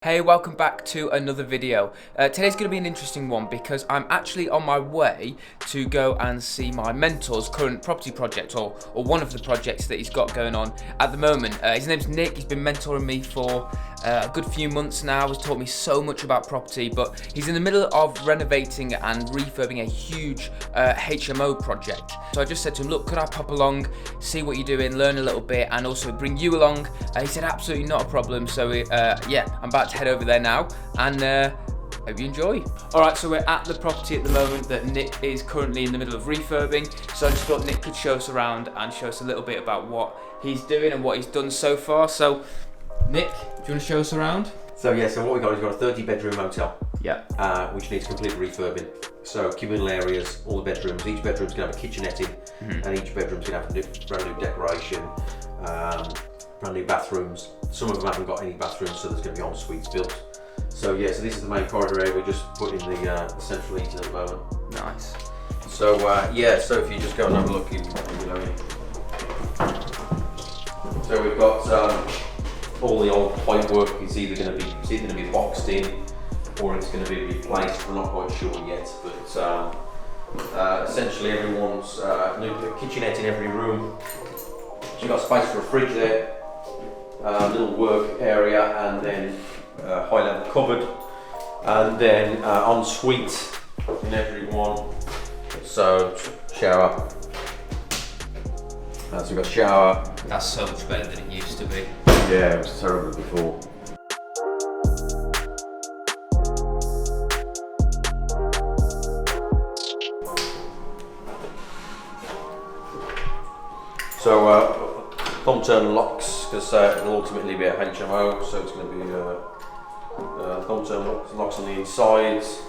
Hey, welcome back to another video. Today's going to be an interesting one because I'm actually on my way to go and see my mentor's current property project, or one of the projects that he's got going on at the moment. His name's Nick. He's been mentoring me for a good few months now. He's taught me so much about property, but he's in the middle of renovating and refurbing a huge HMO project. So I just said to him, look, could I pop along, see what you're doing, learn a little bit, and also bring you along? He said, absolutely not a problem. So yeah, I'm about to head over there now, and hope you enjoy. Alright, so we're at the property at the moment that Nick is currently in the middle of refurbing, so I just thought Nick could show us around and show us a little bit about what he's doing and what he's done so far. So Nick, do you want to show us around? So what we've got is we've got a 30 bedroom hotel, which needs complete refurbing. So communal areas, all the bedrooms, each bedroom's going to have a kitchenette in, and each bedroom's going to have a brand new decoration, brand new bathrooms. Some of them haven't got any bathrooms, so there's going to be en-suites built. So so this is the main corridor area. We're just putting the central heating at the moment. Nice. So so if you just go and have a look in. So we've got all the old pipe work is either going to be boxed in or it's going to be replaced. We're not quite sure yet, but essentially everyone's new kitchenette in every room. So you've got space for a fridge there, little work area, and then high level cupboard, and then en-suite in every one. So shower. So we've got shower. That's so much better than it used to be. Yeah, it was terrible before. So thumb turn locks, because it'll ultimately be a HMO, so it's going to be thumb turn locks on the insides.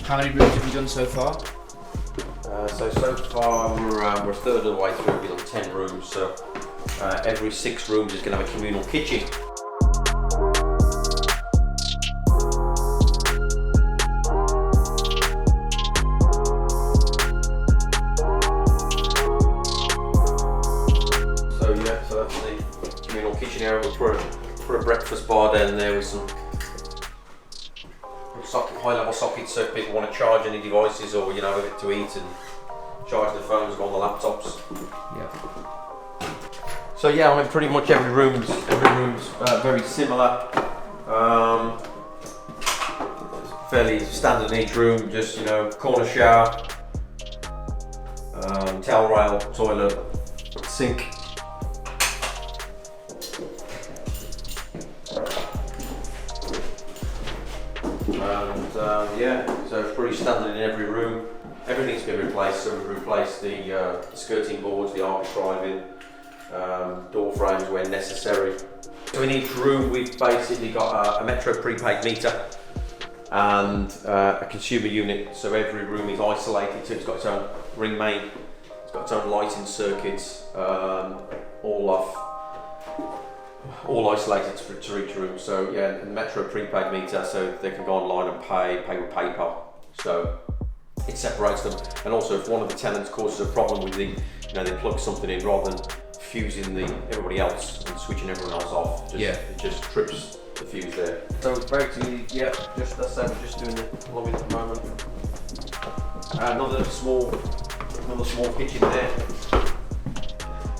How many rooms have you done so far? So far we're a third of the way through. We've done 10 rooms, so every 6 rooms is going to have a communal kitchen. So that's the communal kitchen area. We'll put a breakfast bar down there with some high level sockets, so if people want to charge any devices or have a bit to eat and charge their phones on the laptops. Yeah. So I mean pretty much every room's very similar. Fairly standard in each room, just corner shower, towel rail, toilet, sink. And so it's pretty standard in every room. Everything's been replaced, so we've replaced the skirting boards, the architriving, door frames where necessary. So in each room we've basically got a Metro prepaid meter and a consumer unit, so every room is isolated, so it's got its own ring main, it's got its own lighting circuits, all isolated to each room. So the Metro prepaid meter, so they can go online and pay with PayPal. So it separates them. And also, if one of the tenants causes a problem with they plug something in rather than fusing everybody else and switching everyone else off. It just trips the fuse there. So basically, just that's we're just doing the lobby at the moment. Another small kitchen there.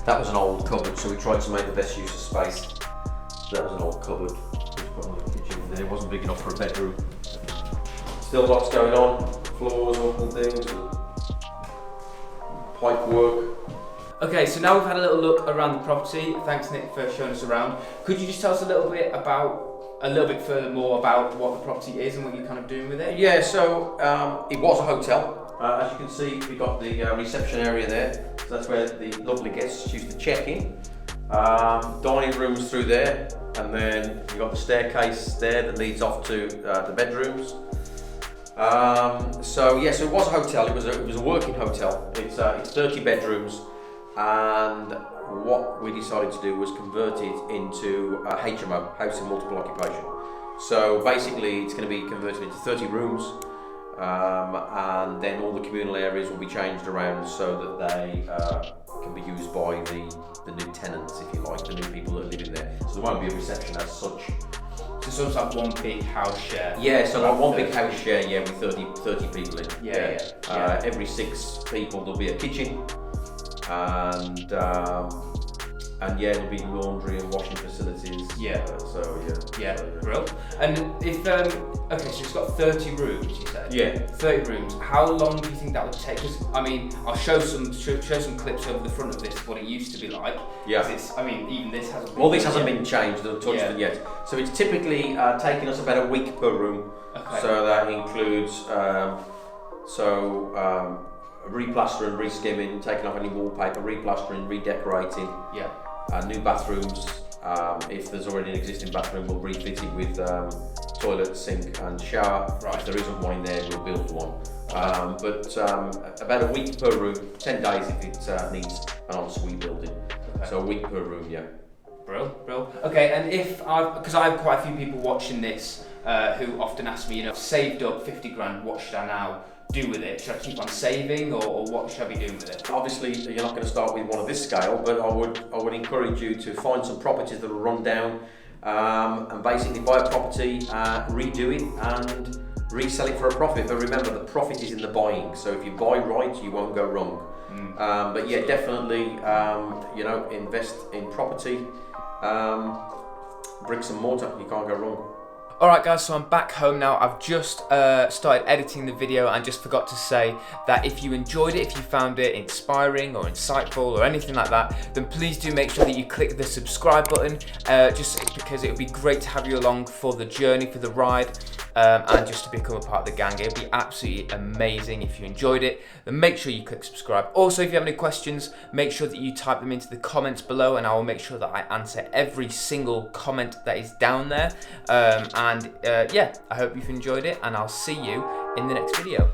That was an old cupboard, so we tried to make the best use of space. So that was an old cupboard. Just put another kitchen in there. It wasn't big enough for a bedroom. Still lots going on. Floors up and things, and pipe work. Okay, so now we've had a little look around the property. Thanks, Nick, for showing us around. Could you just tell us a little bit further more about what the property is and what you're kind of doing with it? Yeah, so it was a hotel. As you can see, we've got the reception area there. So that's where the lovely guests used to check in. Dining rooms through there, and then you've got the staircase there that leads off to the bedrooms. So it was a hotel. It was a working hotel. It's 30 bedrooms, and what we decided to do was convert it into a HMO, housing multiple occupation. So basically, it's going to be converted into 30 rooms. and then all the communal areas will be changed around so that they can be used by the new tenants, if you like, the new people that are living there. So there won't be a reception as such. So sort of like one big house share. Yeah, so like one big house share, yeah, with 30 people in. Yeah. Every 6 people there'll be a kitchen, and yeah, there'll be laundry and washing facilities. Yeah. Yeah. Brilliant. And if okay, so it's got 30 rooms, you said. Yeah. 30 rooms. How long do you think that would take? Because I mean, I'll show some clips over the front of this, what it used to be like. Yeah. 'Cause it's, I mean, even this hasn't. Well, this hasn't been changed or touched Yeah. yet. So it's typically taking us about a week per room. Okay. So that includes replastering, reskimming, taking off any wallpaper, replastering, redecorating. Yeah. New bathrooms. If there's already an existing bathroom, we'll refit it with toilet, sink, and shower. Right. If there isn't one in there, we'll build one. But about a week per room, 10 days if it needs an ensuite building. Okay. So a week per room, yeah. Bro. Okay, and because I have quite a few people watching this who often ask me, I've saved up 50 grand, what should I now do with it? Should I keep on saving, or what should I be doing with it? Obviously, you're not going to start with one of this scale, but I would encourage you to find some properties that are run down, and basically buy a property, redo it, and resell it for a profit. But remember, the profit is in the buying. So if you buy right, you won't go wrong. But yeah, definitely, invest in property. Bricks and mortar, you can't go wrong. Alright guys, so I'm back home now. I've just started editing the video and just forgot to say that if you enjoyed it, if you found it inspiring or insightful or anything like that, then please do make sure that you click the subscribe button, just because it would be great to have you along for the journey, for the ride, and just to become a part of the gang. It would be absolutely amazing if you enjoyed it. Then make sure you click subscribe. Also, if you have any questions, make sure that you type them into the comments below, and I will make sure that I answer every single comment that is down there. Yeah, I hope you've enjoyed it, and I'll see you in the next video.